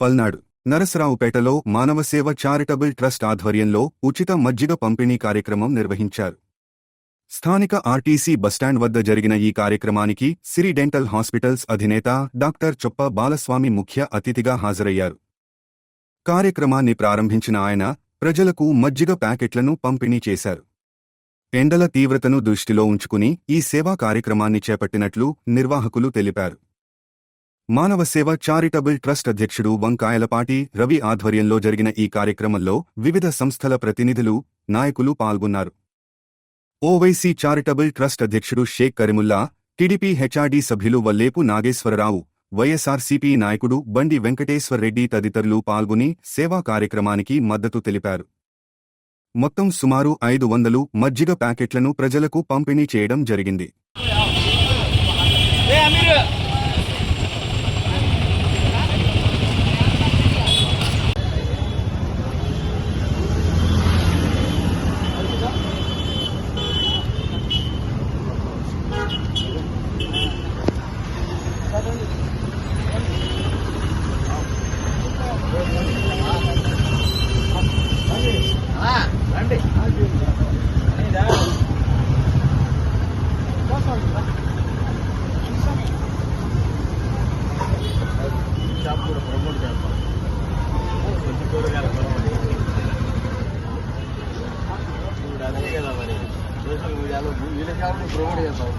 Palnadu నరసరావుపేటలో మానవసేవ charitable trust ఆధ్వర్యంలో ఉచిత మజ్జిగ పంపిణీ కార్యక్రమం నిర్వహించారు. స్థానిక ఆర్టీసీ బస్టాండ్ వద్ద జరిగిన ఈ కార్యక్రమానికి సిరి డెంటల్ హాస్పిటల్స్ అధినేత డాక్టర్ చొప్ప బాలస్వామి ముఖ్య అతిథిగా హాజరయ్యారు. కార్యక్రమాన్ని ప్రారంభించిన ఆయన ప్రజలకు మజ్జిగ ప్యాకెట్లను పంపిణీ చేశారు. ఎండల తీవ్రతను దృష్టిలో ఉంచుకుని ఈ సేవా కార్యక్రమాన్ని చేపట్టినట్లు నిర్వాహకులు తెలిపారు. మానవసేవ చారిటబుల్ ట్రస్ట్ అధ్యక్షుడు వంకాయలపాటి రవి ఆధ్వర్యంలో జరిగిన ఈ కార్యక్రమంలో వివిధ సంస్థల ప్రతినిధులు, నాయకులు పాల్గొన్నారు. ఓవైసీ చారిటబుల్ ట్రస్ట్ అధ్యక్షుడు షేక్ కరీముల్లా, టీడీపీ హెచ్ఆర్డీ సభ్యులు వల్లేపు నాగేశ్వరరావు, వైఎస్ఆర్సీపీ నాయకుడు బండి వెంకటేశ్వర్రెడ్డి తదితరులు పాల్గొని సేవా కార్యక్రమానికి మద్దతు తెలిపారు. మొత్తం సుమారు 500 మజ్జిగ ప్యాకెట్లను ప్రజలకు పంపిణీ చేయడం జరిగింది. షాప్ కూడా ప్రమోట్ చేస్తాం. కొంచెం కూరగాయల ప్రమోట్ ఇప్పుడు అదే కదా మరి సోషల్ మీడియాలో వీళ్ళ షాప్ని ప్రమోట్ చేస్తాం.